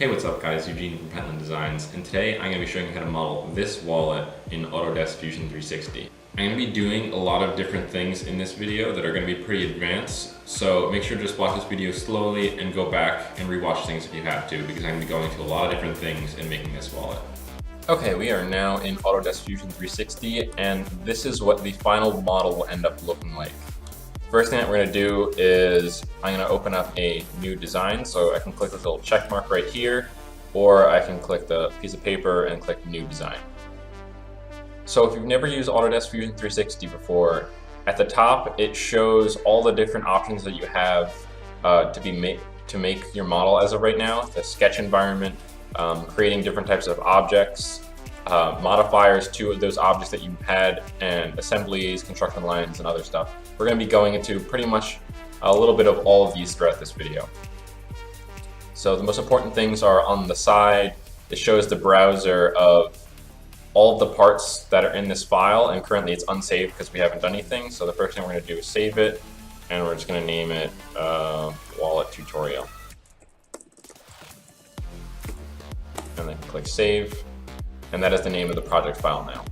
Hey, what's up guys, Eugene from Pentland Designs, and today I'm going to be showing you how to model this wallet in Autodesk Fusion 360. I'm going to be doing a lot of different things in this video that are going to be pretty advanced, so make sure to just watch this video slowly and go back and rewatch things if you have to, because I'm going to be going to a lot of different things in making this wallet. Okay, we are now in Autodesk Fusion 360, and this is what the final model will end up looking like. First thing that we're going to do is I'm going to open up a new design, so I can click this little check mark right here, or I can click the piece of paper and click new design. So if you've never used Autodesk Fusion 360 before, at the top it shows all the different options that you have to make your model as of right now, the sketch environment, creating different types of objects, modifiers to those objects that you had, and assemblies, construction lines, and other stuff. We're going to be going into pretty much a little bit of all of these throughout this video. So the most important things are on the side. It shows the browser of all of the parts that are in this file, and currently it's unsaved because we haven't done anything. So the first thing we're going to do is save it, and we're just going to name it wallet tutorial. And then click save, and that is the name of the project file now.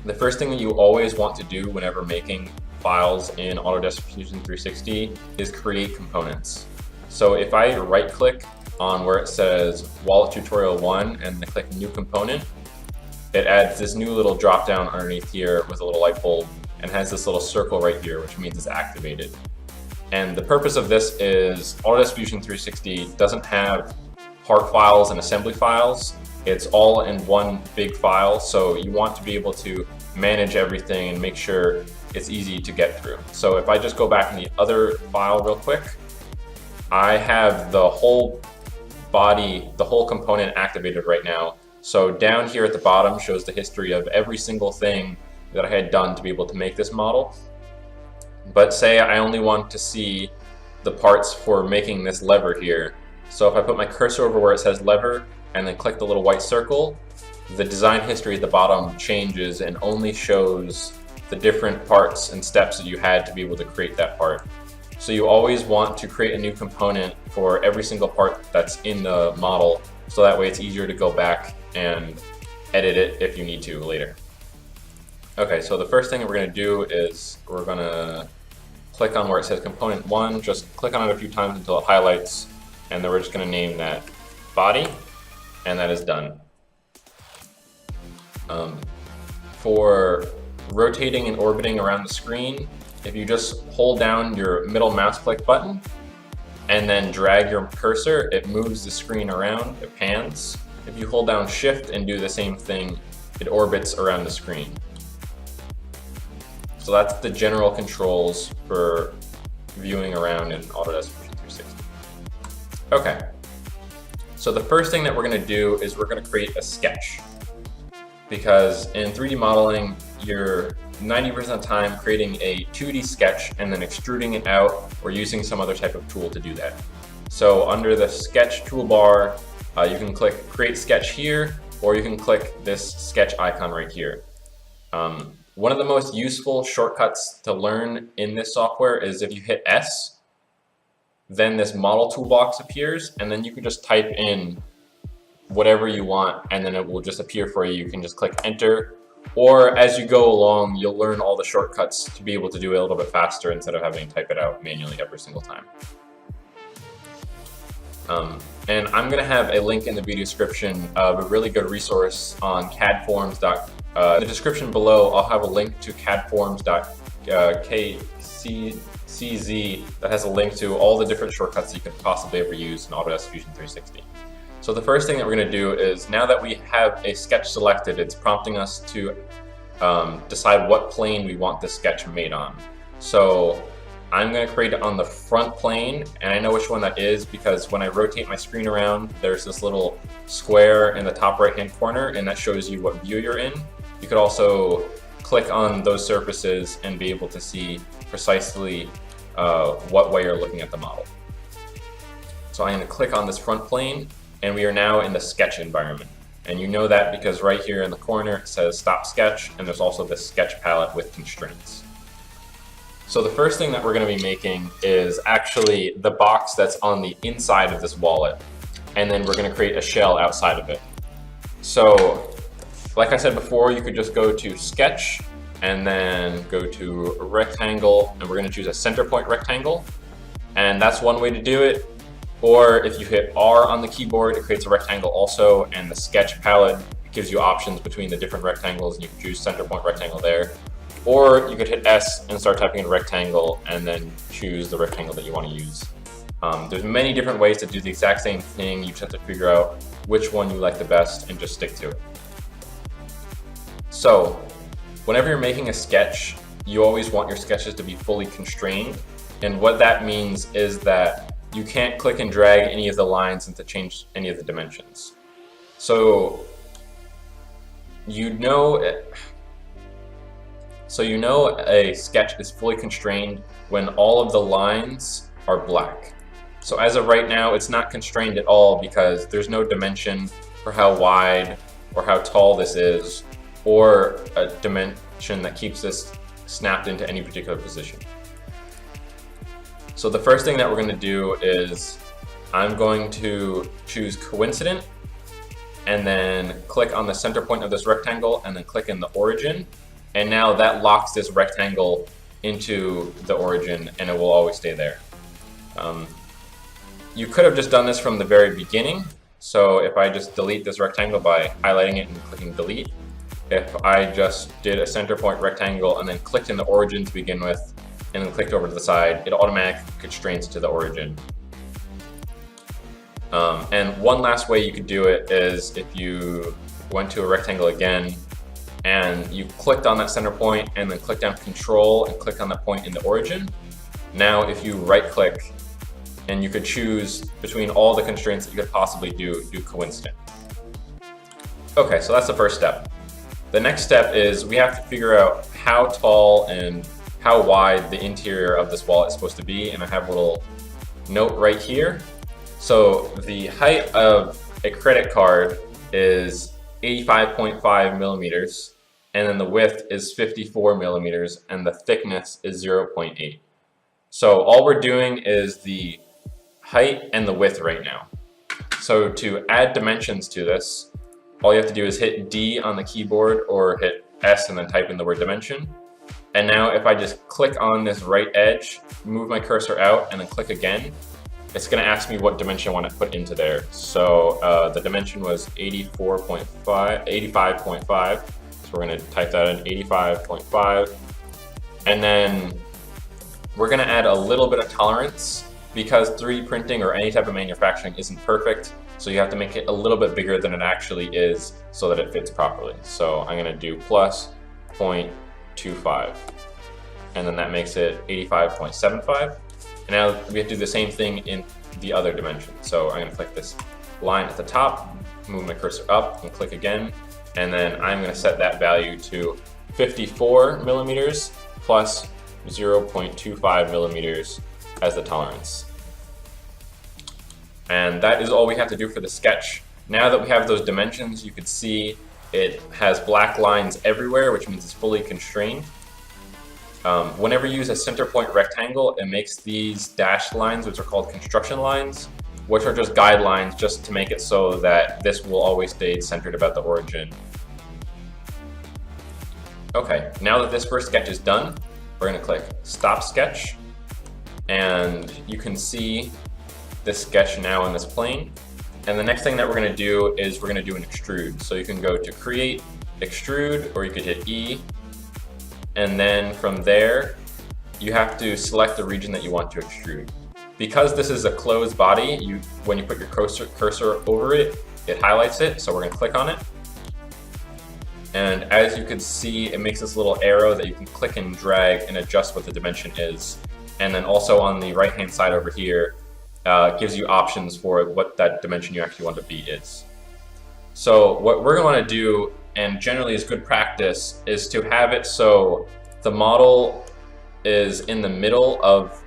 The first thing that you always want to do whenever making files in Autodesk Fusion 360 is create components. So if I right click on where it says Wallet Tutorial 1 and then click New Component, it adds this new little drop down underneath here with a little light bulb and has this little circle right here, which means it's activated. And the purpose of this is Autodesk Fusion 360 doesn't have part files and assembly files. It's all in one big file, so you want to be able to manage everything and make sure it's easy to get through. So if I just go back in the other file real quick, I have the whole body, the whole component activated right now. So down here at the bottom shows the history of every single thing that I had done to be able to make this model. But say I only want to see the parts for making this lever here. So if I put my cursor over where it says lever and then click the little white circle, the design history at the bottom changes and only shows the different parts and steps that you had to be able to create that part. So you always want to create a new component for every single part that's in the model, so that way it's easier to go back and edit it if you need to later. Okay, so the first thing that we're going to do is we're going to click on where it says component 1, just click on it a few times until it highlights, and then we're just going to name that body, and that is done. For rotating and orbiting around the screen, if you just hold down your middle mouse click button and then drag your cursor, it moves the screen around, it pans. If you hold down shift and do the same thing, it orbits around the screen. So that's the general controls for viewing around in Autodesk Fusion 360. Okay, so the first thing that we're going to do is we're going to create a sketch, because in 3D modeling you're 90% of the time creating a 2D sketch and then extruding it out or using some other type of tool to do that. So under the sketch toolbar, you can click create sketch here, or you can click this sketch icon right here. One of the most useful shortcuts to learn in this software is if you hit S, then this model toolbox appears, and then you can just type in whatever you want and then it will just appear for you. You can just click enter, or as you go along you'll learn all the shortcuts to be able to do it a little bit faster instead of having to type it out manually every single time. And I'm going to have a link in the video description of a really good resource on cadforms. In the description below I'll have a link to cadforms.kcz that has a link to all the different shortcuts you could possibly ever use in Autodesk Fusion 360. So the first thing that we're going to do is, now that we have a sketch selected, it's prompting us to decide what plane we want this sketch made on. So I'm going to create it on the front plane, and I know which one that is because when I rotate my screen around, there's this little square in the top right hand corner, and that shows you what view you're in. You could also click on those surfaces and be able to see precisely what way you're looking at the model. So I'm going to click on this front plane, and we are now in the sketch environment. And you know that because right here in the corner it says stop sketch, and there's also this sketch palette with constraints. So the first thing that we're going to be making is actually the box that's on the inside of this wallet. and then we're going to create a shell outside of it. So, like I said before, you could just go to Sketch, and then go to Rectangle, and we're going to choose a center point rectangle. And that's one way to do it. Or if you hit R on the keyboard, it creates a rectangle also, and the sketch palette gives you options between the different rectangles, and you can choose center point rectangle there. Or you could hit S and start typing in rectangle, and then choose the rectangle that you want to use. There's many different ways to do the exact same thing. You just have to figure out which one you like the best and just stick to it. So, whenever you're making a sketch, you always want your sketches to be fully constrained. And what that means is that you can't click and drag any of the lines and to change any of the dimensions. So you know a sketch is fully constrained when all of the lines are black. So as of right now, it's not constrained at all because there's no dimension for how wide or how tall this is, or a dimension that keeps this snapped into any particular position. So the first thing that we're going to do is I'm going to choose coincident, and then click on the center point of this rectangle, and then click in the origin. And now that locks this rectangle into the origin, and it will always stay there. You could have just done this from the very beginning. So if I just delete this rectangle by highlighting it and clicking delete, if I just did a center point rectangle and then clicked in the origin to begin with, and then clicked over to the side, it automatically constrains to the origin. And one last way you could do it is if you went to a rectangle again, and you clicked on that center point and then click down Control and click on that point in the origin. Now if you right click, and you could choose between all the constraints that you could possibly do coincident. Okay, so that's the first step. The next step is we have to figure out how tall and how wide the interior of this wall is supposed to be, and I have a little note right here. So the height of a credit card is 85.5 millimeters, and then the width is 54 millimeters, and the thickness is 0.8. So all we're doing is the height and the width right now. So to add dimensions to this, all you have to do is hit D on the keyboard or hit S and then type in the word dimension. And now if I just click on this right edge, move my cursor out, and then click again, it's going to ask me what dimension I want to put into there. So the dimension was 85.5. So we're going to type that in, 85.5. And then we're going to add a little bit of tolerance because 3D printing or any type of manufacturing isn't perfect. So you have to make it a little bit bigger than it actually is so that it fits properly. So I'm going to do plus 0.25. And then that makes it 85.75. And now we have to do the same thing in the other dimension. So I'm going to click this line at the top, move my cursor up and click again. And then I'm going to set that value to 54 millimeters plus 0.25 millimeters as the tolerance. And that is all we have to do for the sketch. Now that we have those dimensions, you can see it has black lines everywhere, which means it's fully constrained. Whenever you use a center point rectangle, it makes these dashed lines, which are called construction lines, which are just guidelines just to make it so that this will always stay centered about the origin. Okay, now that this first sketch is done, we're going to click Stop Sketch, and you can see this sketch now in this plane. And the next thing that we're going to do is we're going to do an extrude. So you can go to Create, Extrude, or you could hit E. And then from there, you have to select the region that you want to extrude. Because this is a closed body, when you put your cursor over it, it highlights it. So we're going to click on it. And as you can see, it makes this little arrow that you can click and drag and adjust what the dimension is. And then also on the right-hand side over here, gives you options for what that dimension you actually want to be is. So what we're going to do, and generally is good practice, is to have it so the model is in the middle of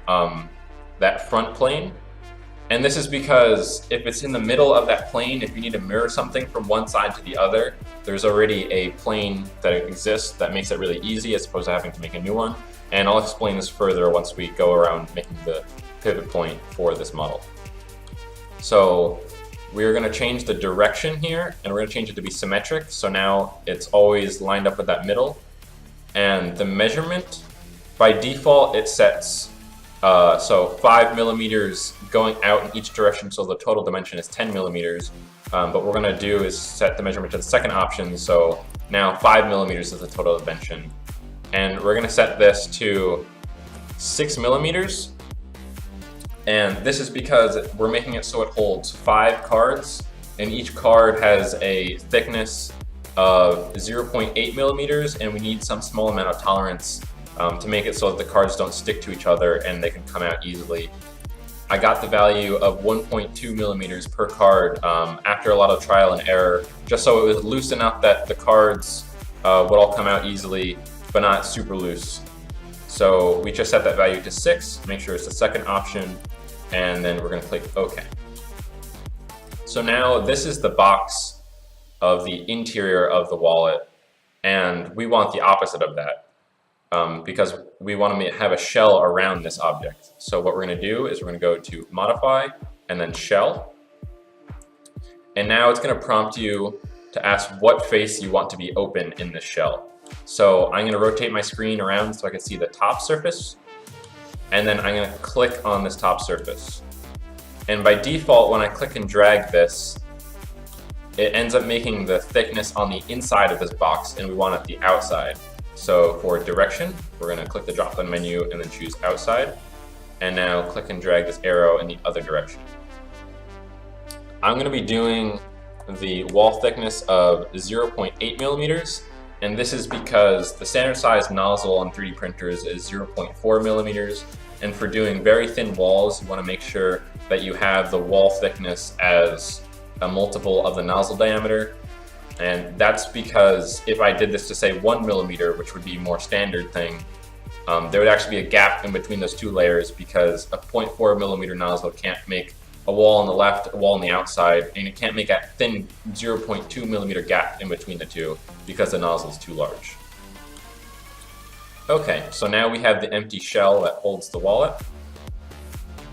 that front plane. And this is because if it's in the middle of that plane, if you need to mirror something from one side to the other, there's already a plane that exists that makes it really easy as opposed to having to make a new one. And I'll explain this further once we go around making the pivot point for this model. So we're going to change the direction here, and we're going to change it to be symmetric. So now it's always lined up with that middle. And the measurement, by default, it sets so 5 millimeters going out in each direction, so the total dimension is 10 millimeters. But what we're going to do is set the measurement to the second option, so now 5 millimeters is the total dimension. And we're going to set this to 6 millimeters. And this is because we're making it so it holds 5 cards, and each card has a thickness of 0.8 millimeters, and we need some small amount of tolerance to make it so that the cards don't stick to each other and they can come out easily. I got the value of 1.2 millimeters per card after a lot of trial and error, just so it was loose enough that the cards would all come out easily, but not super loose. So we just set that value to 6, make sure it's the second option, and then we're going to click OK. So now this is the box of the interior of the wallet, and we want the opposite of that because we want to have a shell around this object. So what we're going to do is we're going to go to Modify and then Shell, and now it's going to prompt you to ask what face you want to be open in this shell. So I'm going to rotate my screen around so I can see the top surface, and then I'm going to click on this top surface. And by default, when I click and drag this, it ends up making the thickness on the inside of this box, and we want it the outside. So for direction, we're going to click the drop-down menu and then choose outside, and now click and drag this arrow in the other direction. I'm going to be doing the wall thickness of 0.8 millimeters, and this is because the standard size nozzle on 3D printers is 0.4 millimeters, and for doing very thin walls, you want to make sure that you have the wall thickness as a multiple of the nozzle diameter. And that's because if I did this to say 1 millimeter, which would be a more standard thing, there would actually be a gap in between those two layers because a 0.4 millimeter nozzle can't make a wall on the left, a wall on the outside, and it can't make a thin 0.2 millimeter gap in between the two because the nozzle is too large. Okay, so now we have the empty shell that holds the wallet.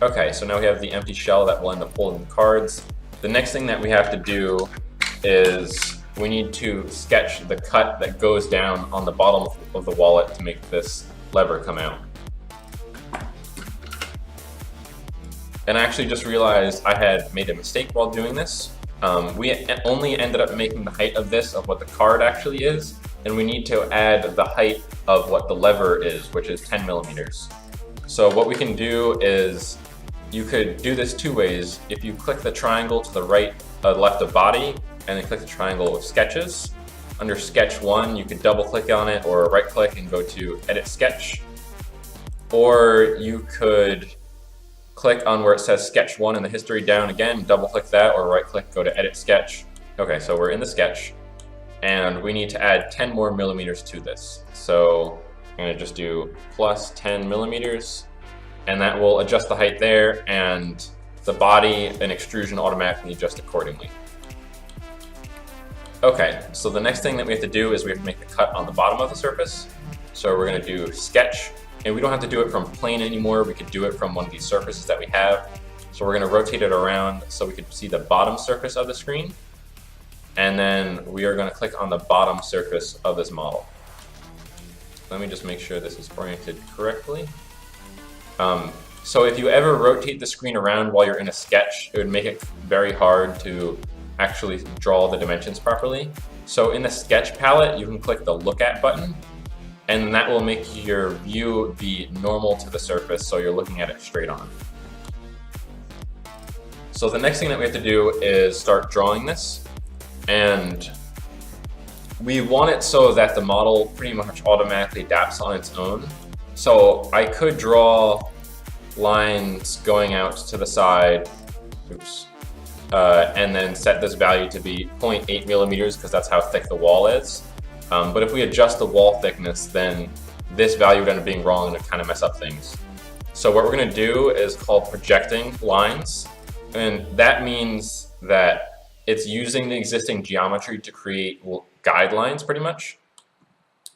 Okay, so now we have the empty shell that will end up holding the cards. The next thing that we have to do is we need to sketch the cut that goes down on the bottom of the wallet to make this lever come out. And I actually just realized I had made a mistake while doing this. We only ended up making the height of this of what the card actually is, and we need to add the height of what the lever is, which is 10 millimeters. So what we can do is, you could do this two ways. If you click the triangle to the right, left of body, and then click the triangle of sketches, under sketch 1, you could double click on it or right click and go to edit sketch. Or you could click on where it says sketch 1 in the history down again, double click that, or right click, go to edit sketch. Okay, so we're in the sketch, and we need to add 10 more millimeters to this. So I'm gonna just do plus 10 millimeters, and that will adjust the height there, and the body and extrusion automatically adjust accordingly. Okay, so the next thing that we have to do is we have to make the cut on the bottom of the surface. So we're gonna do sketch, and we don't have to do it from plane anymore. We could do it from one of these surfaces that we have. So we're gonna rotate it around so we can see the bottom surface of the screen. And then we are gonna click on the bottom surface of this model. Let me just make sure this is oriented correctly. So if you ever rotate the screen around while you're in a sketch, it would make it very hard to actually draw the dimensions properly. So in the sketch palette, you can click the look at button, and that will make your view be normal to the surface, so you're looking at it straight on. So the next thing that we have to do is start drawing this, and we want it so that the model pretty much automatically adapts on its own. So I could draw lines going out to the side, and then set this value to be 0.8 millimeters because that's how thick the wall is. But if we adjust the wall thickness, then this value would end up being wrong and it kind of mess up things. So what we're going to do is called projecting lines, and that means that it's using the existing geometry to create guidelines pretty much.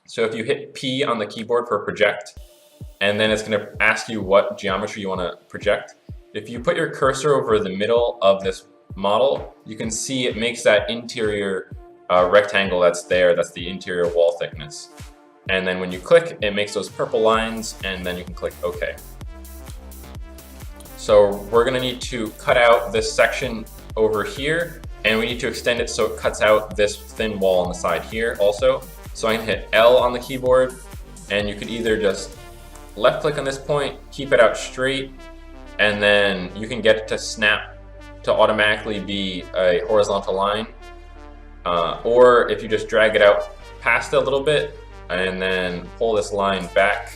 So if you hit P on the keyboard for project, and then it's going to ask you what geometry you want to project. If you put your cursor over the middle of this model, you can see it makes that interior rectangle that's there, that's the interior wall thickness. And then when you click, it makes those purple lines, and then you can click OK. So we're going to need to cut out this section over here, and we need to extend it so it cuts out this thin wall on the side here also. So I can hit L on the keyboard, and you could either just left click on this point, keep it out straight, and then you can get it to snap to automatically be a horizontal line. Or if you just drag it out past it a little bit and then pull this line back,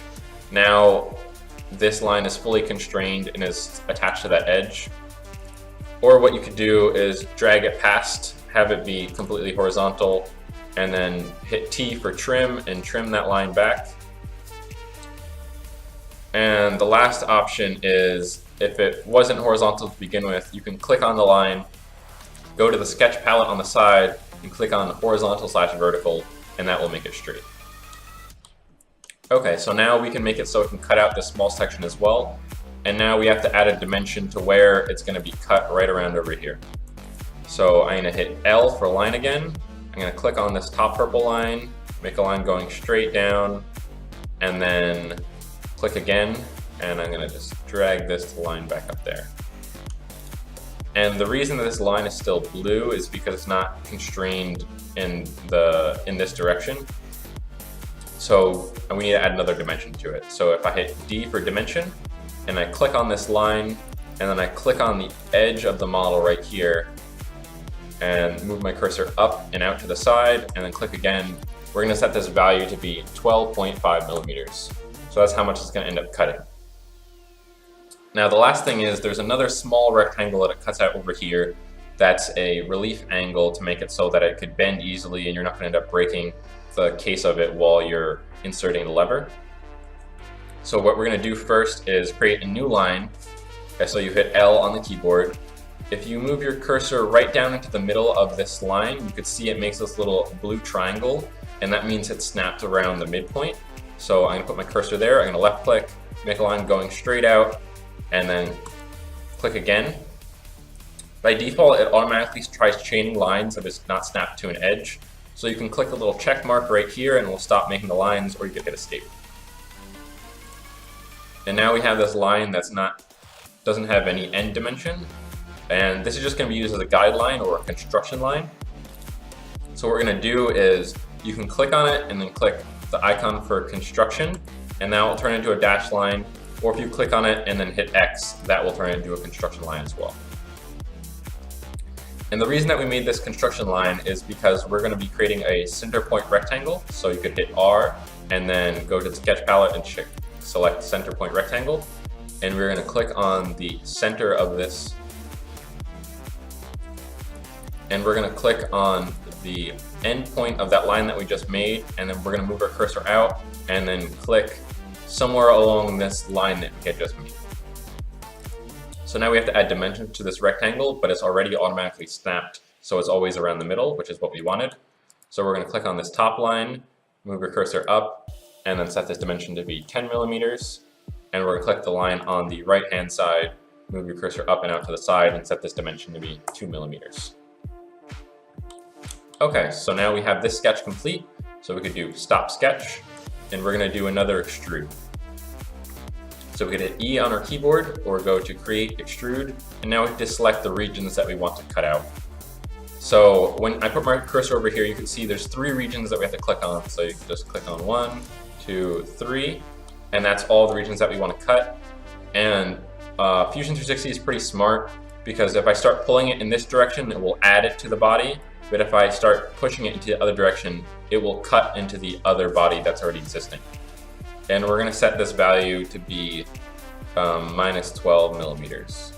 now this line is fully constrained and is attached to that edge. Or what you could do is drag it past, have it be completely horizontal, and then hit T for trim and trim that line back. And the last option is, if it wasn't horizontal to begin with, you can click on the line, go to the sketch palette on the side, and click on horizontal/vertical, and that will make it straight. Okay, so now we can make it so it can cut out this small section as well. And now we have to add a dimension to where it's going to be cut right around over here. So I'm going to hit L for line again. I'm going to click on this top purple line, make a line going straight down, and then click again, and I'm going to just drag this line back up there. And the reason that this line is still blue is because it's not constrained in this direction. So we need to add another dimension to it. So if I hit D for dimension, and I click on this line, and then I click on the edge of the model right here, and move my cursor up and out to the side, and then click again, we're going to set this value to be 12.5 millimeters. So that's how much it's going to end up cutting. Now the last thing is there's another small rectangle that it cuts out over here that's a relief angle to make it so that it could bend easily and you're not going to end up breaking the case of it while you're inserting the lever. So what we're going to do first is create a new line. So you hit L on the keyboard. If you move your cursor right down into the middle of this line, you could see it makes this little blue triangle, and that means it snapped around the midpoint. So I'm going to put my cursor there, I'm going to left click, make a line going straight out, and then click again. By default, it automatically tries chaining lines if it's not snapped to an edge. So you can click the little check mark right here and it will stop making the lines, or you can hit escape. And now we have this line that's doesn't have any end dimension. And this is just going to be used as a guideline or a construction line. So what we're going to do is you can click on it and then click the icon for construction, and that will turn into a dashed line. Or if you click on it and then hit X, that will turn it into a construction line as well. And the reason that we made this construction line is because we're going to be creating a center point rectangle. So you could hit R and then go to the sketch palette and select center point rectangle. And we're going to click on the center of this. And we're going to click on the end point of that line that we just made. And then we're going to move our cursor out and then click somewhere along this line that we had just made. So now we have to add dimension to this rectangle, but it's already automatically snapped, so it's always around the middle, which is what we wanted. So we're going to click on this top line, move your cursor up, and then set this dimension to be 10 millimeters. And we're going to click the line on the right-hand side, move your cursor up and out to the side, and set this dimension to be 2 millimeters. Okay, so now we have this sketch complete. So we could do stop sketch, and we're going to do another extrude. So we could hit E on our keyboard or go to create extrude, and now we have to select the regions that we want to cut out. So when I put my cursor over here, you can see there's 3 regions that we have to click on. So you can just click on 1, 2, 3, and that's all the regions that we want to cut. And Fusion 360 is pretty smart because if I start pulling it in this direction, it will add it to the body. But if I start pushing it into the other direction, it will cut into the other body that's already existing. And we're going to set this value to be minus 12 millimeters.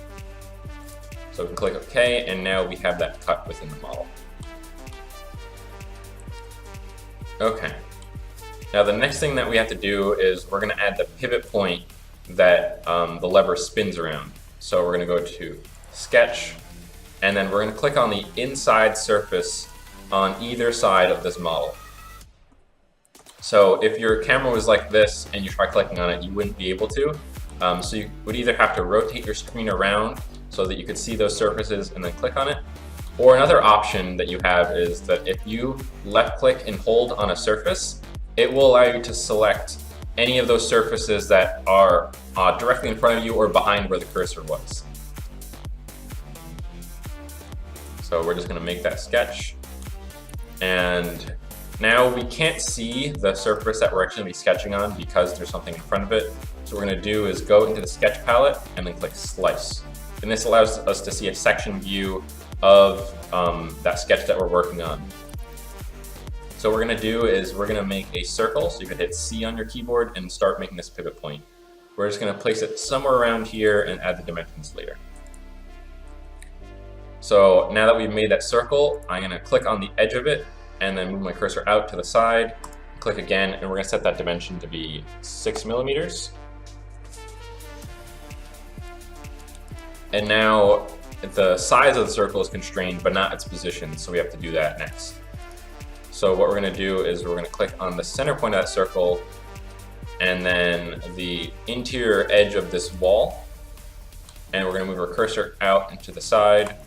So we can click OK, and now we have that cut within the model. Okay. Now the next thing that we have to do is we're going to add the pivot point that the lever spins around. So we're going to go to Sketch, and then we're going to click on the inside surface on either side of this model. So if your camera was like this and you try clicking on it, you wouldn't be able to. So you would either have to rotate your screen around so that you could see those surfaces and then click on it. Or another option that you have is that if you left click and hold on a surface, it will allow you to select any of those surfaces that are directly in front of you or behind where the cursor was. So we're just going to make that sketch. And now we can't see the surface that we're actually going to be sketching on because there's something in front of it. So what we're going to do is go into the sketch palette and then click slice. And this allows us to see a section view of that sketch that we're working on. So what we're going to do is we're going to make a circle. So you can hit C on your keyboard and start making this pivot point. We're just going to place it somewhere around here and add the dimensions later. So now that we've made that circle, I'm going to click on the edge of it and then move my cursor out to the side, click again, and we're going to set that dimension to be 6 millimeters. And now the size of the circle is constrained, but not its position, so we have to do that next. So what we're going to do is we're going to click on the center point of that circle and then the interior edge of this wall, and we're going to move our cursor out and to the side.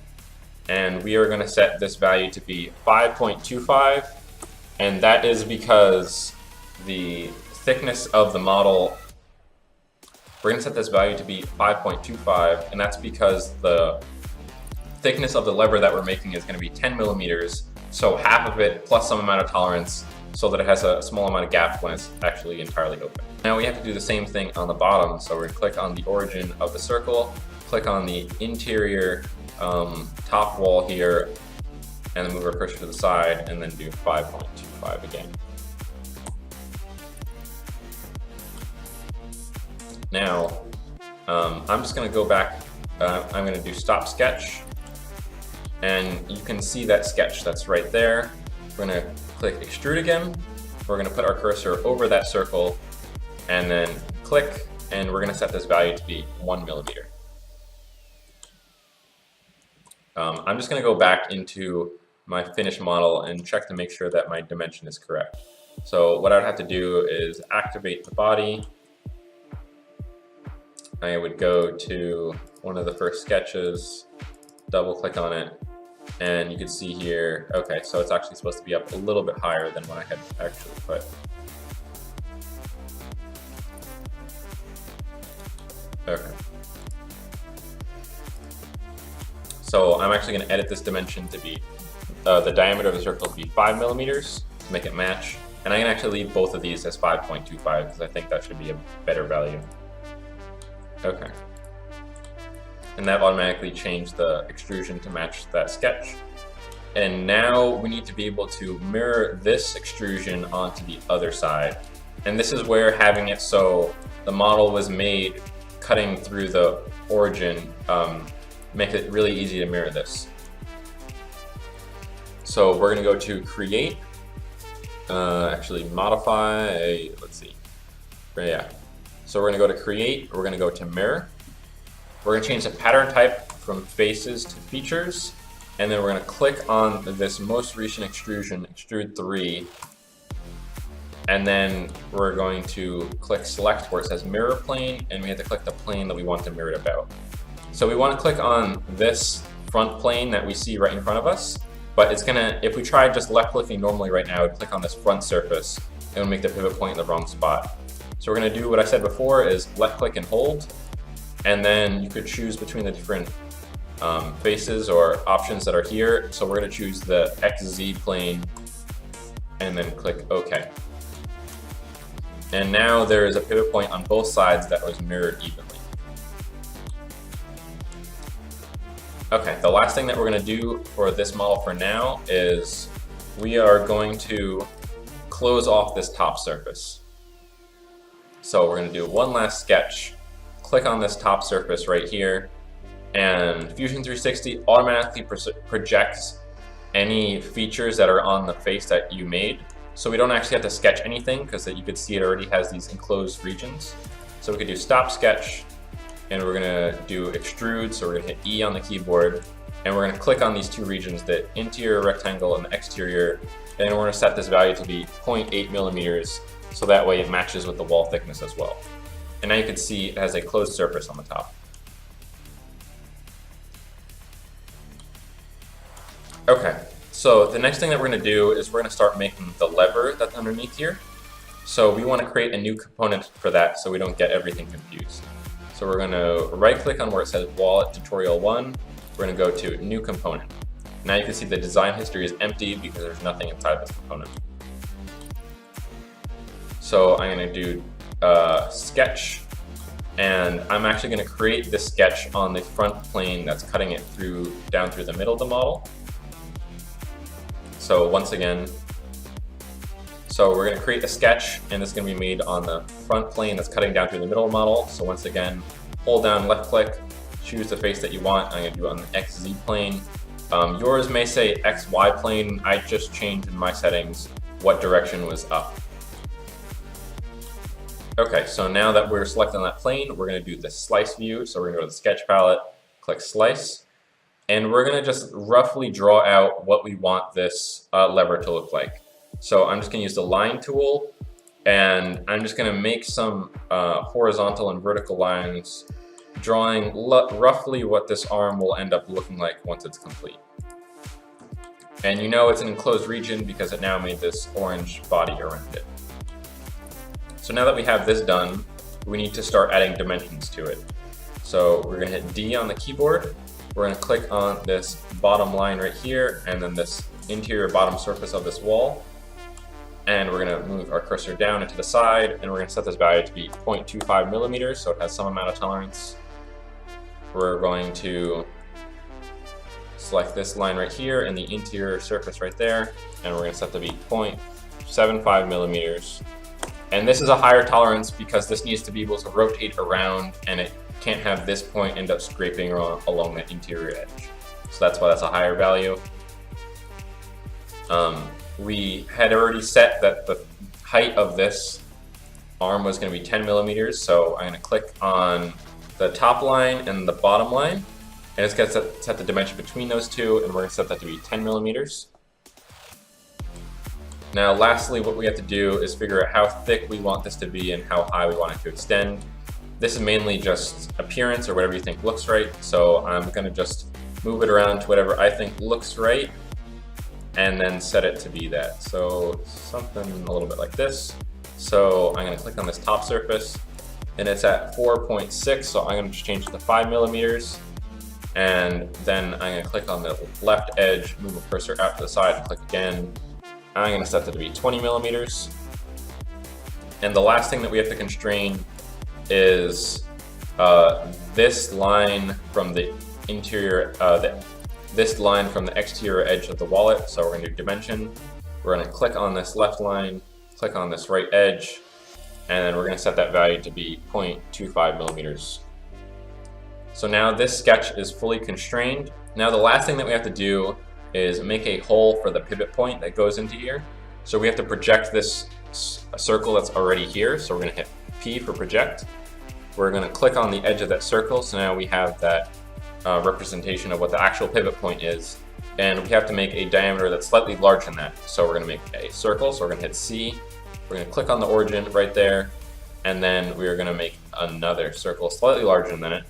And we are going to set this value to be 5.25, and that is because the thickness of the model, we're going to set this value to be 5.25, and that's because the thickness of the lever that we're making is going to be 10 millimeters, so half of it plus some amount of tolerance so that it has a small amount of gap when it's actually entirely open. Now we have to do the same thing on the bottom, so we're going to click on the origin of the circle, click on the interior top wall here, and then move our cursor to the side, and then do 5.25 again. Now, I'm just going to go back, I'm going to do stop sketch, and you can see that sketch that's right there. We're going to click extrude again, we're going to put our cursor over that circle, and then click, and we're going to set this value to be 1 millimeter. I'm just going to go back into my finished model and check to make sure that my dimension is correct. So what I would have to do is activate the body. I would go to one of the first sketches, double click on it, and you can see here, okay, so it's actually supposed to be up a little bit higher than what I had actually put. Okay. So I'm actually going to edit this dimension to be, the diameter of the circle to be 5 millimeters to make it match. And I can actually leave both of these as 5.25 because I think that should be a better value. Okay. And that automatically changed the extrusion to match that sketch. And now we need to be able to mirror this extrusion onto the other side. And this is where having it so the model was made cutting through the origin makes it really easy to mirror this. So we're going to go to create, actually modify, let's see, yeah. So we're going to go to create, we're going to go to mirror. We're going to change the pattern type from faces to features, and then we're going to click on this most recent extrusion, extrude 3, and then we're going to click select where it says mirror plane, and we have to click the plane that we want to mirror it about. So we want to click on this front plane that we see right in front of us, but it's gonna, if we try just left clicking normally right now, we'd click on this front surface, it will make the pivot point in the wrong spot. So we're gonna do what I said before is left click and hold, and then you could choose between the different faces or options that are here. So we're gonna choose the XZ plane and then click OK. And now there is a pivot point on both sides that was mirrored evenly. Okay, the last thing that we're going to do for this model for now is we are going to close off this top surface. So we're going to do one last sketch, click on this top surface right here, and Fusion 360 automatically projects any features that are on the face that you made. So we don't actually have to sketch anything because you could see it already has these enclosed regions. So we could do stop sketch, and we're gonna do extrude, so we're gonna hit E on the keyboard, and we're gonna click on these two regions, the interior rectangle and the exterior, and we're gonna set this value to be 0.8 millimeters, so that way it matches with the wall thickness as well. And now you can see it has a closed surface on the top. Okay, so the next thing that we're going to do is we're going to start making the lever that's underneath here. So we want to create a new component for that so we don't get everything confused. So we're going to right click on where it says Wallet Tutorial 1. We're going to go to New Component. Now you can see the design history is empty because there's nothing inside this component. So I'm going to do Sketch, and I'm actually going to create this sketch on the front plane that's cutting it down through the middle of the model. So once again, we're going to create a sketch, and it's going to be made on the front plane that's cutting down through the middle of the model. So once again, hold down left click, choose the face that you want. I'm going to do it on the XZ plane. Yours may say XY plane. I just changed in my settings what direction was up. Okay, so now that we're selected on that plane, we're going to do the slice view. So we're going to go to the sketch palette, click slice, and we're going to just roughly draw out what we want this lever to look like. So I'm just going to use the line tool, and I'm just going to make some horizontal and vertical lines, drawing roughly what this arm will end up looking like once it's complete. And you know it's an enclosed region because it now made this orange body around it. So now that we have this done, we need to start adding dimensions to it. So we're going to hit D on the keyboard. We're going to click on this bottom line right here, and then this interior bottom surface of this wall. And we're going to move our cursor down and to the side, and we're going to set this value to be 0.25 millimeters, so it has some amount of tolerance. We're going to select this line right here and the interior surface right there, and we're going to set to be 0.75 millimeters. And this is a higher tolerance because this needs to be able to rotate around, and it can't have this point end up scraping along the interior edge. So that's why that's a higher value. We had already set that the height of this arm was going to be 10 millimeters, so I'm going to click on the top line and the bottom line, and it's going to set the dimension between those two, and we're going to set that to be 10 millimeters. Now lastly, what we have to do is figure out how thick we want this to be and how high we want it to extend. This is mainly just appearance or whatever you think looks right, so I'm going to just move it around to whatever I think looks right and then set it to be that. So something a little bit like this. So I'm going to click on this top surface, and it's at 4.6, so I'm going to just change it to 5 millimeters. And then I'm going to click on the left edge, move the cursor out to the side, and click again. I'm going to set that to be 20 millimeters. And the last thing that we have to constrain is this line from the interior, this line from the exterior edge of the wallet. So we're going to do dimension. We're going to click on this left line, click on this right edge, and then we're going to set that value to be 0.25 millimeters. So now this sketch is fully constrained. Now the last thing that we have to do is make a hole for the pivot point that goes into here. So we have to project this circle that's already here. So we're going to hit P for project. We're going to click on the edge of that circle. So now we have that representation of what the actual pivot point is. And we have to make a diameter that's slightly larger than that. So we're going to make a circle. So we're going to hit C. We're going to click on the origin right there. And then we're going to make another circle slightly larger than it.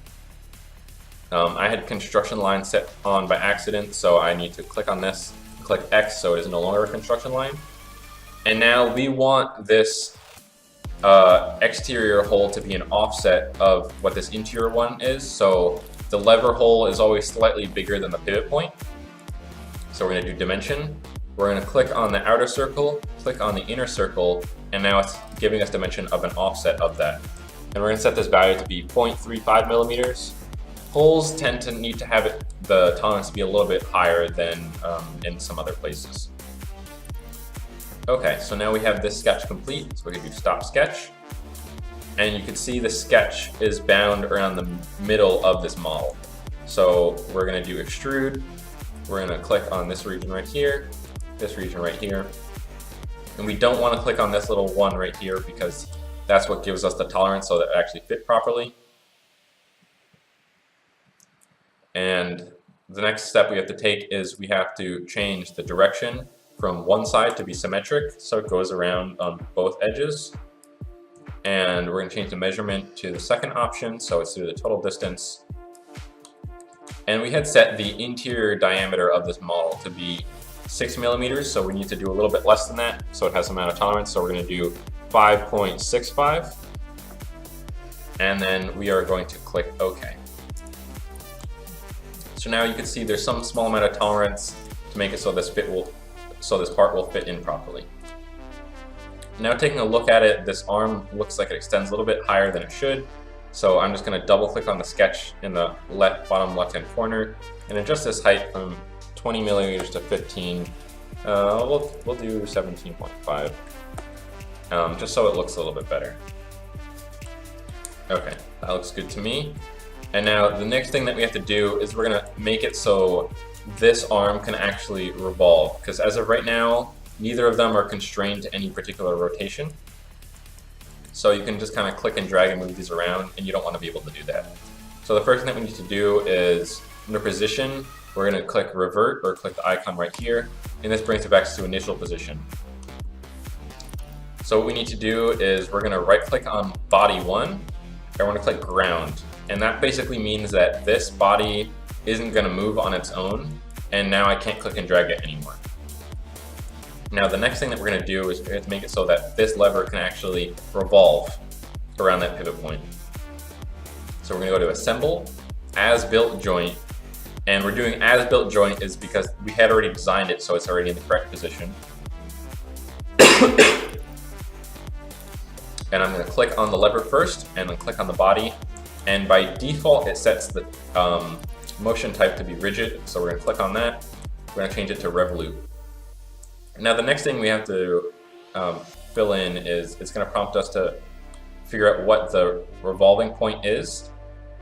I had construction line set on by accident, so I need to click on this, click X so it is no longer a construction line. And now we want this exterior hole to be an offset of what this interior one is. So the lever hole is always slightly bigger than the pivot point. So we're going to do dimension. We're going to click on the outer circle, click on the inner circle, and now it's giving us dimension of an offset of that. And we're going to set this value to be 0.35 millimeters. Holes tend to need to have the tolerance to be a little bit higher than in some other places. Okay, so now we have this sketch complete, so we can do stop sketch. And you can see the sketch is bound around the middle of this model. So we're going to do extrude. We're going to click on this region right here, this region right here. And we don't want to click on this little one right here because that's what gives us the tolerance so that it actually fit properly. And the next step we have to take is we have to change the direction from one side to be symmetric, so it goes around on both edges. And we're going to change the measurement to the second option, so it's through the total distance. And we had set the interior diameter of this model to be 6 millimeters, so we need to do a little bit less than that, so it has some amount of tolerance. So we're going to do 5.65, and then we are going to click OK. So now you can see there's some small amount of tolerance to make it so this part will fit in properly. Now taking a look at it, this arm looks like it extends a little bit higher than it should. So I'm just going to double click on the sketch in the bottom left hand corner and adjust this height from 20 millimeters to 15. We'll do 17.5, just so it looks a little bit better. Okay, that looks good to me. And now the next thing that we have to do is we're going to make it so this arm can actually revolve, because as of right now, neither of them are constrained to any particular rotation. So you can just kind of click and drag and move these around, and you don't want to be able to do that. So the first thing that we need to do is, under position, we're going to click revert, or click the icon right here, and this brings it back to initial position. So what we need to do is we're going to right click on body 1, and we're going to click ground. And that basically means that this body isn't going to move on its own, and now I can't click and drag it anymore. Now the next thing that we're going to do is we have to make it so that this lever can actually revolve around that pivot point. So we're going to go to Assemble, As Built Joint, and we're doing As Built Joint is because we had already designed it so it's already in the correct position. And I'm going to click on the lever first and then click on the body, and by default it sets the motion type to be rigid, so we're going to click on that. We're going to change it to revolute. Now the next thing we have to fill in is it's going to prompt us to figure out what the revolving point is.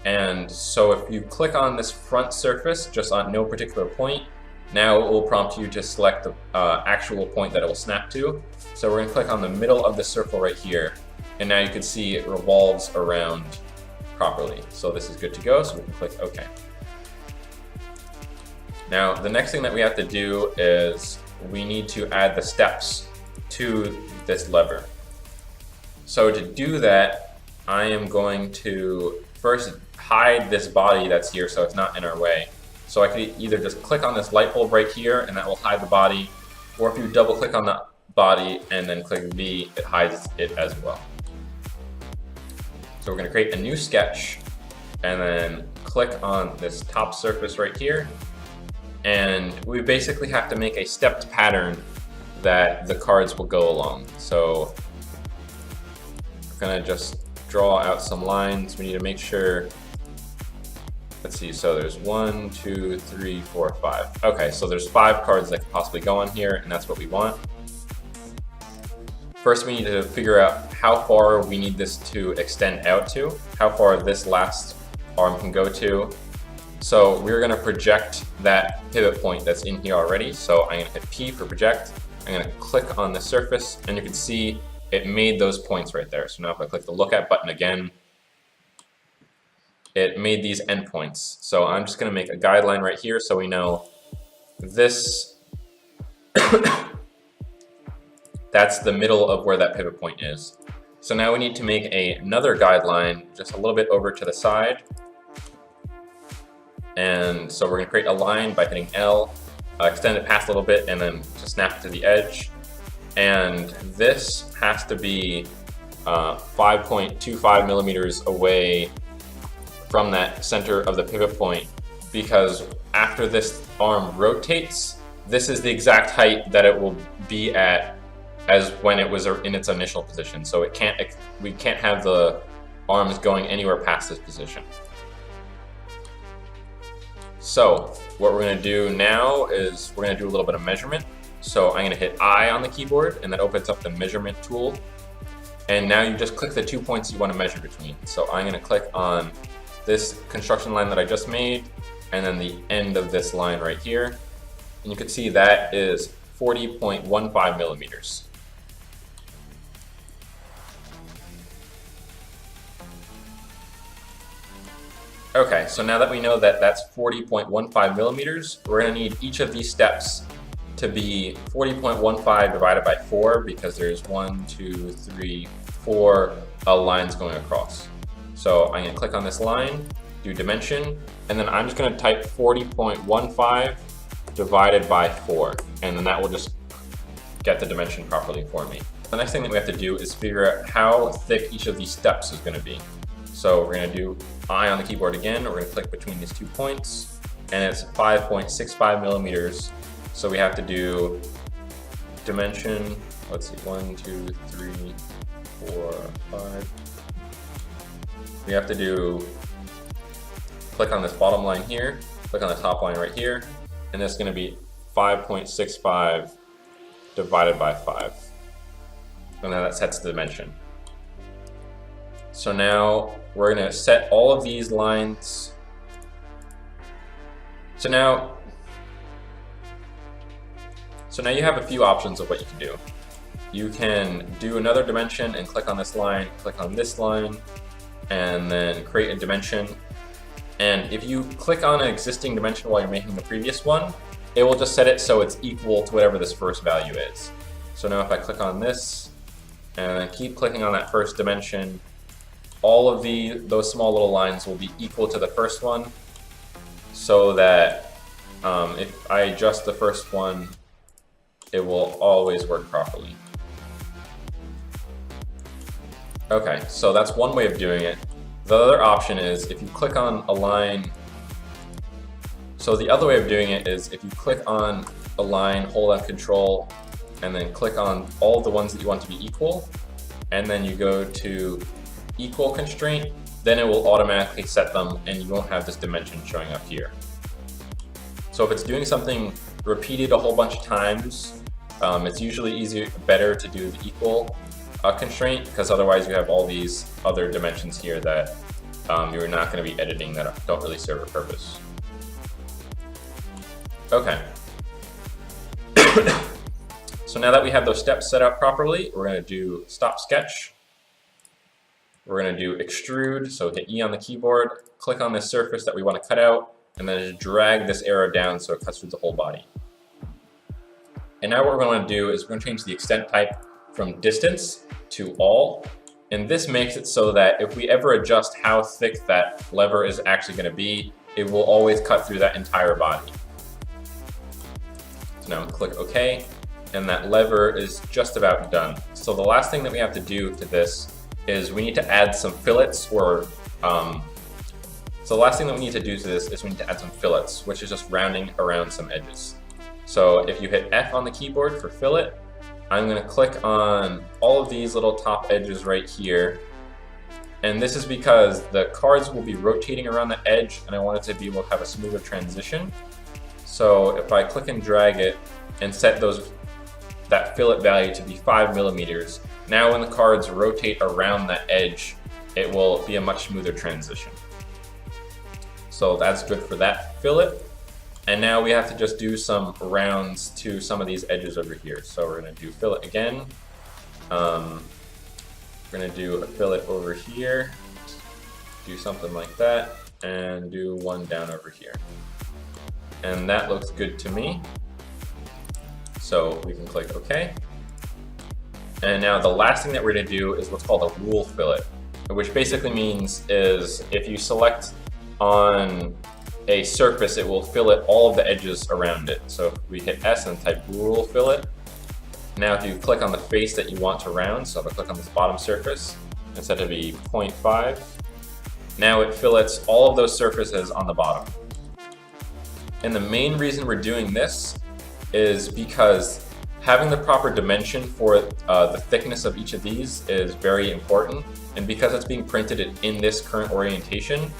And so if you click on this front surface just on no particular point, now it will prompt you to select the actual point that it will snap to. So we're going to click on the middle of the circle right here, and now you can see it revolves around properly. So this is good to go, so we can click OK. Now the next thing that we have to do is we need to add the steps to this lever. So to do that, I am going to first hide this body that's here so it's not in our way. So I could either just click on this light bulb right here and that will hide the body, or if you double click on the body and then click V, it hides it as well. So we're going to create a new sketch and then click on this top surface right here. And we basically have to make a stepped pattern that the cards will go along. So we're going to just draw out some lines. We need to make sure, let's see, so there's 1, 2, 3, 4, 5. Okay, so there's 5 cards that could possibly go on here, and that's what we want. First, we need to figure out how far we need this to extend out to, how far this last arm can go to. So we're going to project that pivot point that's in here already. So I'm going to hit P for project. I'm going to click on the surface, and you can see it made those points right there. So now if I click the Look At button again, it made these endpoints. So I'm just going to make a guideline right here so we know this, that's the middle of where that pivot point is. So now we need to make another guideline just a little bit over to the side. And so we're going to create a line by hitting L, extend it past a little bit, and then just snap it to the edge. And this has to be 5.25 millimeters away from that center of the pivot point, because after this arm rotates, this is the exact height that it will be at as when it was in its initial position. So we can't have the arms going anywhere past this position. So what we're going to do now is we're going to do a little bit of measurement. So I'm going to hit I on the keyboard, and that opens up the measurement tool. And now you just click the 2 points you want to measure between. So I'm going to click on this construction line that I just made, and then the end of this line right here. And you can see that is 40.15 millimeters. Okay, so now that we know that that's 40.15 millimeters, we're going to need each of these steps to be 40.15 divided by 4, because there's 1, 2, 3, 4 lines going across. So I'm going to click on this line, do dimension, and then I'm just going to type 40.15 divided by 4, and then that will just get the dimension properly for me. The next thing that we have to do is figure out how thick each of these steps is going to be. So we're going to do I on the keyboard again. We're going to click between these 2 points, and it's 5.65 millimeters. So we have to do dimension, let's see, 1, 2, 3, 4, 5. We have to do, click on this bottom line here, click on the top line right here, and that's going to be 5.65 divided by 5. And then that sets the dimension. So now we're going to set all of these lines. So now you have a few options of what you can do. You can do another dimension and click on this line, click on this line, and then create a dimension. And if you click on an existing dimension while you're making the previous one, it will just set it so it's equal to whatever this first value is. So now if I click on this and then keep clicking on that first dimension, all of those small little lines will be equal to the first one, so that if I adjust the first one, it will always work properly. Okay, so that's one way of doing it. The other option is if you click on a line. So the other way of doing it is if you click on a line, hold down Control, and then click on all the ones that you want to be equal, and then you go to equal constraint, then it will automatically set them and you won't have this dimension showing up here. So if it's doing something repeated a whole bunch of times, it's usually better to do the equal constraint, because otherwise you have all these other dimensions here that you're not going to be editing that don't really serve a purpose. Okay. So now that we have those steps set up properly, we're going to do stop sketch. We're going to do extrude, so hit E on the keyboard, click on this surface that we want to cut out, and then just drag this arrow down so it cuts through the whole body. And now what we're going to do is we're going to change the extent type from distance to all, and this makes it so that if we ever adjust how thick that lever is actually going to be, it will always cut through that entire body. So now click OK, and that lever is just about done. So the last thing that we have to do to this is we need to add some fillets, or so the last thing that we need to do to this is we need to add some fillets, which is just rounding around some edges. So if you hit F on the keyboard for fillet, I'm going to click on all of these little top edges right here. And this is because the cards will be rotating around the edge and I want it to be able to have a smoother transition. So if I click and drag it and set that fillet value to be 5 millimeters, now when the cards rotate around that edge, it will be a much smoother transition. So that's good for that fillet. And now we have to just do some rounds to some of these edges over here. So we're going to do fillet again. We're going to do a fillet over here, do something like that, and do one down over here. And that looks good to me. So we can click OK. And now the last thing that we're going to do is what's called a rule fillet, which basically means is if you select on a surface, it will fillet all of the edges around it. So if we hit S and type rule fillet, now if you click on the face that you want to round, so if I click on this bottom surface and set it to be 0.5, now it fillets all of those surfaces on the bottom. And the main reason we're doing this is because having the proper dimension for the thickness of each of these is very important. And because it's being printed in this current orientation,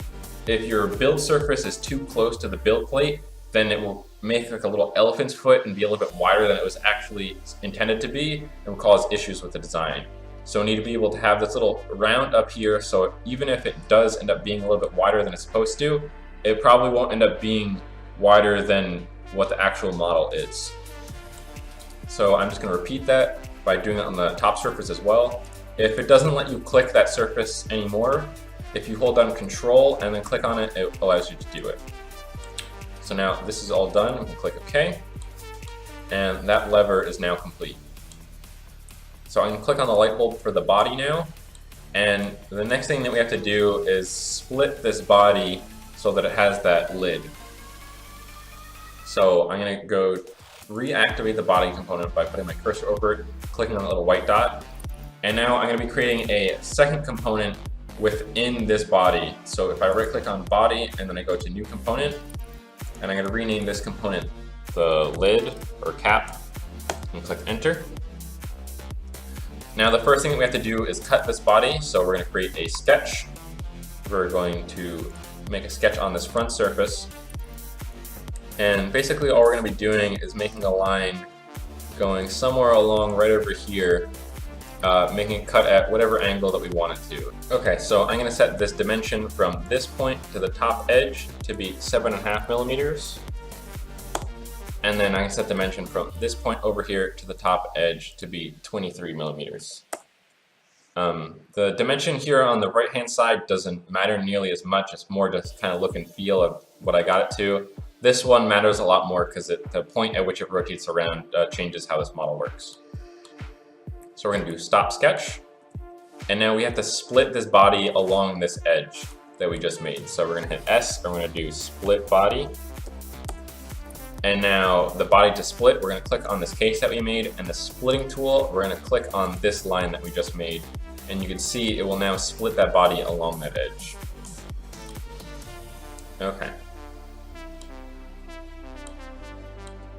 if your build surface is too close to the build plate, then it will make like a little elephant's foot and be a little bit wider than it was actually intended to be, and will cause issues with the design. So we need to be able to have this little round up here, so even if it does end up being a little bit wider than it's supposed to, it probably won't end up being wider than what the actual model is. So I'm just going to repeat that by doing it on the top surface as well. If it doesn't let you click that surface anymore, if you hold down Control and then click on it, it allows you to do it. So now this is all done, we can click OK, and that lever is now complete. So I can click on the light bulb for the body now, And the next thing that we have to do is split this body so that it has that lid. So I'm going to go reactivate the body component by putting my cursor over it, clicking on the little white dot. And now I'm going to be creating a second component within this body. So if I right click on body and then I go to new component, and I'm going to rename this component the lid or cap and click enter. Now the first thing that we have to do is cut this body. So we're going to create a sketch. We're going to make a sketch on this front surface. And basically all we're going to be doing is making a line going somewhere along right over here, making it cut at whatever angle that we want it to. Okay, so I'm going to set this dimension from this point to the top edge to be 7.5 millimeters. And then I can set dimension from this point over here to the top edge to be 23 millimeters. The dimension here on the right hand side doesn't matter nearly as much. It's more just kind of look and feel of what I got it to. This one matters a lot more because the point at which it rotates around changes how this model works. So we're going to do stop sketch. And now we have to split this body along this edge that we just made. So we're going to hit S and we're going to do split body. And now the body to split, we're going to click on this case that we made, and the splitting tool, we're going to click on this line that we just made. And you can see it will now split that body along that edge. Okay.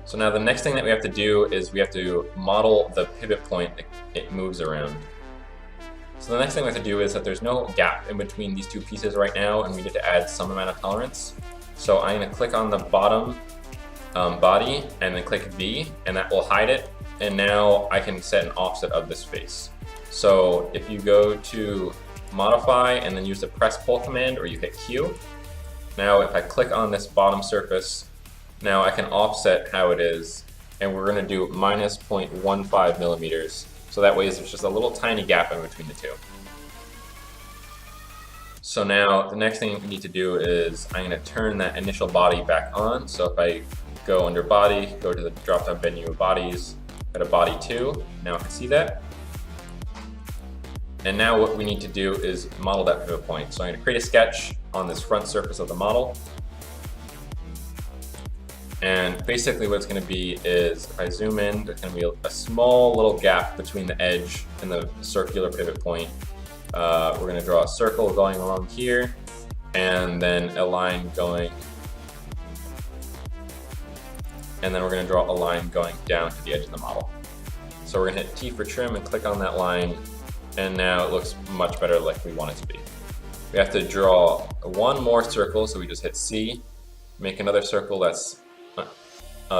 So now the next thing that we have to do is we have to model the pivot point that it moves around. So the next thing we have to do is that there's no gap in between these two pieces right now, and we need to add some amount of tolerance. So I'm going to click on the bottom body and then click V, and that will hide it. And now I can set an offset of this face. So if you go to modify and then use the press pull command, or you hit Q, now if I click on this bottom surface, now I can offset how it is, and we're going to do minus 0.15 millimeters. So that way there's just a little tiny gap in between the two. So now the next thing we need to do is I'm going to turn that initial body back on. So if I go under body, go to the drop down menu of bodies, go to body 2, now I can see that. And now what we need to do is model that pivot point. So I'm going to create a sketch on this front surface of the model. And basically what it's going to be is, if I zoom in, there's going to be a small little gap between the edge and the circular pivot point. We're going to draw a circle going along here, and then a line going, and then we're going to draw a line going down to the edge of the model. So we're going to hit T for trim and click on that line, and now it looks much better like we want it to be. We have to draw one more circle, so we just hit C, make another circle that's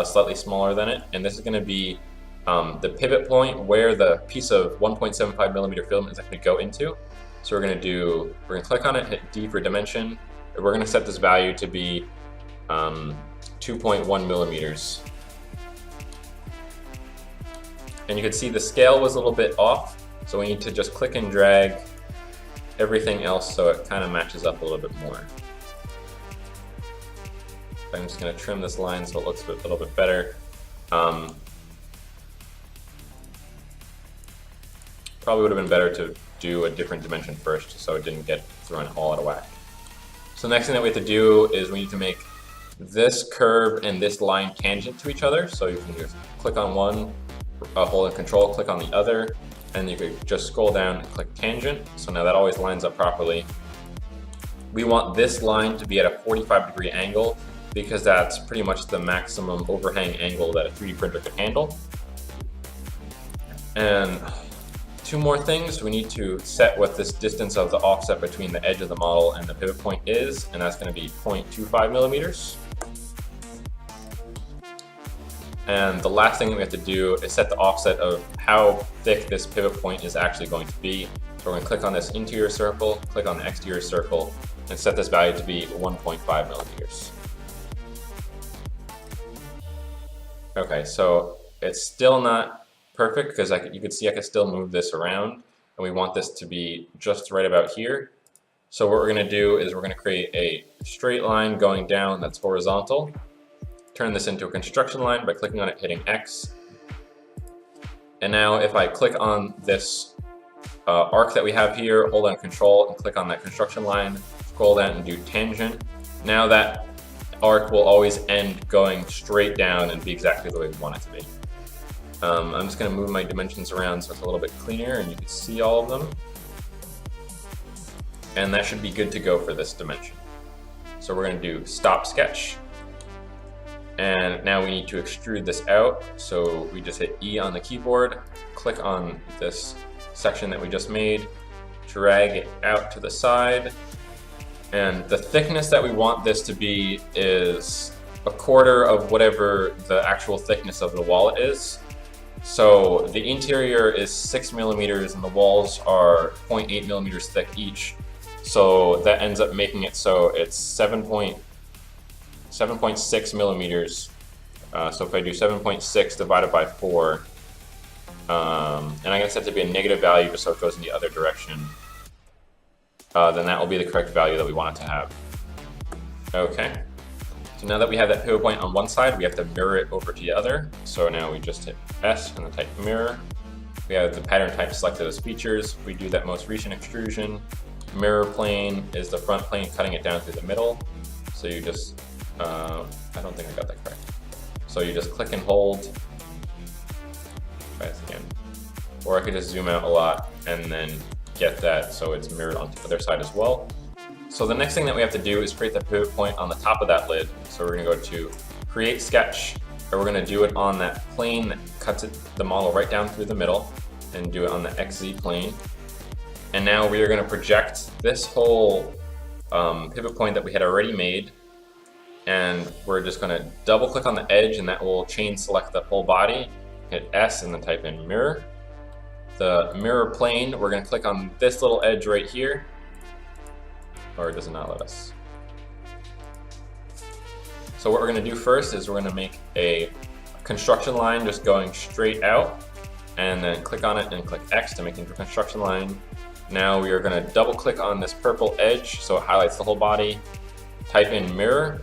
slightly smaller than it, and this is going to be the pivot point where the piece of 1.75 millimeter film is going to go into. So we're going to click on it, hit D for dimension, and we're going to set this value to be 2.1 millimeters. And you can see the scale was a little bit off, so we need to just click and drag everything else so it kind of matches up a little bit more. I'm just going to trim this line so it looks a little bit better. Probably would have been better to do a different dimension first so it didn't get thrown all out of whack. So the next thing that we have to do is we need to make this curve and this line tangent to each other. So you can just click on one, hold and control, click on the other, and you could just scroll down and click tangent. So now that always lines up properly. We want this line to be at a 45-degree angle, because that's pretty much the maximum overhang angle that a 3D printer could handle. And two more things. We need to set what this distance of the offset between the edge of the model and the pivot point is, and that's going to be 0.25 millimeters. And the last thing that we have to do is set the offset of how thick this pivot point is actually going to be. So we're going to click on this interior circle, click on the exterior circle, and set this value to be 1.5 millimeters. Okay, so it's still not perfect because you can see I can still move this around, and we want this to be just right about here. So what we're going to do is we're going to create a straight line going down that's horizontal. Turn this into a construction line by clicking on it, hitting X. And now if I click on this arc that we have here, hold down Control and click on that construction line, scroll down and do tangent. Now that arc will always end going straight down and be exactly the way we want it to be. I'm just going to move my dimensions around so it's a little bit cleaner and you can see all of them. And that should be good to go for this dimension. So we're going to do stop sketch. And now we need to extrude this out. So we just hit E on the keyboard, click on this section that we just made, drag it out to the side. And the thickness that we want this to be is 1/4 of whatever the actual thickness of the wallet is. So the interior is 6 millimeters and the walls are 0.8 millimeters thick each. So that ends up making it so it's 7.6 millimeters. So if I do 7.6 divided by 4, and I guess that to be a negative value just so it goes in the other direction, then that will be the correct value that we want it to have. Okay, so now that we have that pivot point on one side, we have to mirror it over to the other. So now we just hit S and then type mirror. We have the pattern type selected as features. We do that most recent extrusion. Mirror plane is the front plane cutting it down through the middle. So you just, I don't think I got that correct. So you just click and hold. Try this again. Or I could just zoom out a lot and then get that so it's mirrored onto the other side as well. So the next thing that we have to do is create the pivot point on the top of that lid. So we're gonna go to create sketch, and we're gonna do it on that plane that cuts the model right down through the middle, and do it on the XZ plane. And now we are gonna project this whole pivot point that we had already made, and we're just gonna double click on the edge and that will chain select the whole body, hit S and then type in mirror. The mirror plane, we're gonna click on this little edge right here, or does it not let us? So what we're gonna do first is we're gonna make a construction line just going straight out, and then click on it and click X to make it into a construction line. Now we are gonna double click on this purple edge so it highlights the whole body, type in mirror,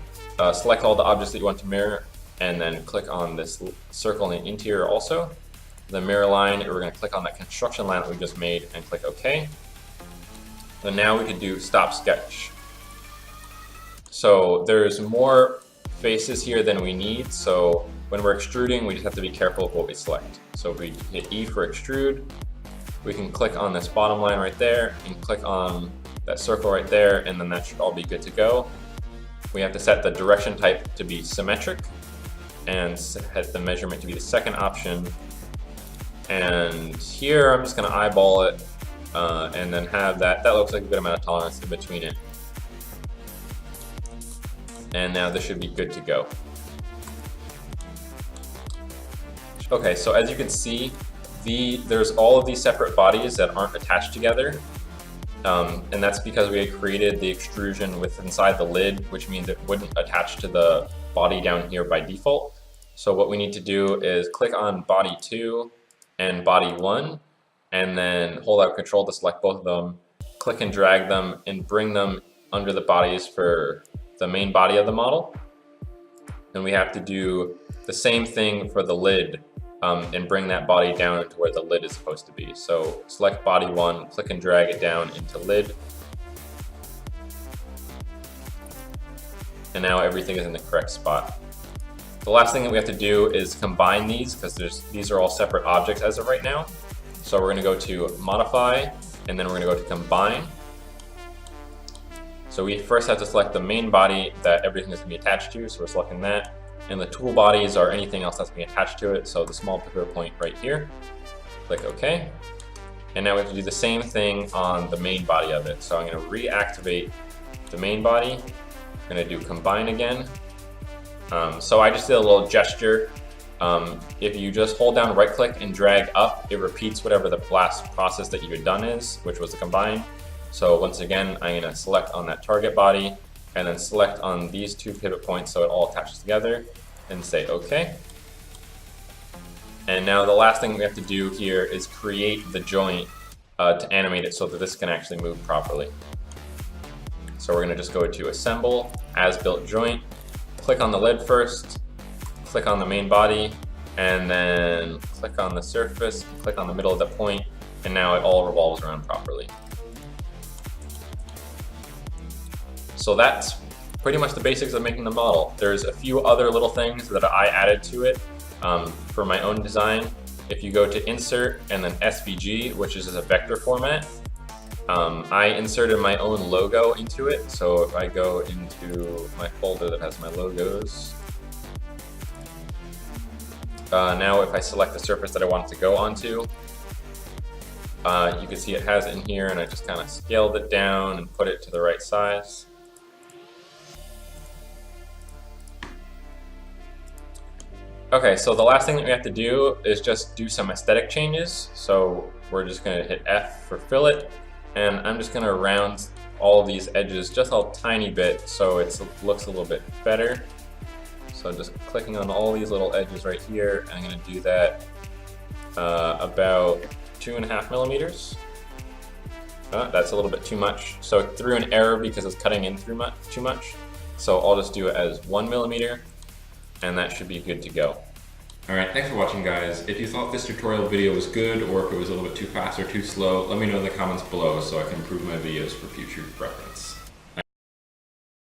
select all the objects that you want to mirror, and then click on this circle in the interior also. The mirror line, we're going to click on that construction line that we just made and click OK. And now we can do stop sketch. So there's more faces here than we need, so when we're extruding we just have to be careful of what we select. So if we hit E for extrude, we can click on this bottom line right there and click on that circle right there, and then that should all be good to go. We have to set the direction type to be symmetric and set the measurement to be the second option. And here I'm just going to eyeball it and then have that looks like a good amount of tolerance in between it. And now this should be good to go. Okay, so as you can see, there's all of these separate bodies that aren't attached together. And that's because we had created the extrusion with inside the lid, which means it wouldn't attach to the body down here by default. So what we need to do is click on body 2 and body 1, and then hold out Control to select both of them, click and drag them and bring them under the bodies for the main body of the model. And we have to do the same thing for the lid and bring that body down to where the lid is supposed to be. So select body 1, click and drag it down into lid. And now everything is in the correct spot. The last thing that we have to do is combine these, because these are all separate objects as of right now. So we're going to go to modify, and then we're going to go to combine. So we first have to select the main body that everything is going to be attached to, so we're selecting that. And the tool bodies are anything else that's being attached to it, so the small pivot point right here. Click OK. And now we have to do the same thing on the main body of it. So I'm going to reactivate the main body. I'm going to do combine again. So I just did a little gesture. If you just hold down right click and drag up, it repeats whatever the last process that you had done is, which was the combine. So once again, I'm going to select on that target body and then select on these two pivot points so it all attaches together and say OK. And now the last thing we have to do here is create the joint to animate it so that this can actually move properly. So we're going to just go to Assemble, As Built Joint, click on the lid first, click on the main body, and then click on the surface, click on the middle of the point, and now it all revolves around properly. So that's pretty much the basics of making the model. There's a few other little things that I added to it for my own design. If you go to Insert and then SVG, which is a vector format, I inserted my own logo into it. So if I go into my folder that has my logos, now if I select the surface that I want it to go onto, you can see it has it in here, and I just kind of scaled it down and put it to the right size. Okay, so the last thing that we have to do is just do some aesthetic changes. So we're just going to hit F for fillet, and I'm just going to round all of these edges just a tiny bit so it looks a little bit better. So just clicking on all these little edges right here, I'm going to do that about 2.5 millimeters. That's a little bit too much. So it threw an error because it's cutting in through too much. So I'll just do it as 1 millimeter, and that should be good to go. Alright, thanks for watching, guys. If you thought this tutorial video was good, or if it was a little bit too fast or too slow, let me know in the comments below so I can improve my videos for future reference.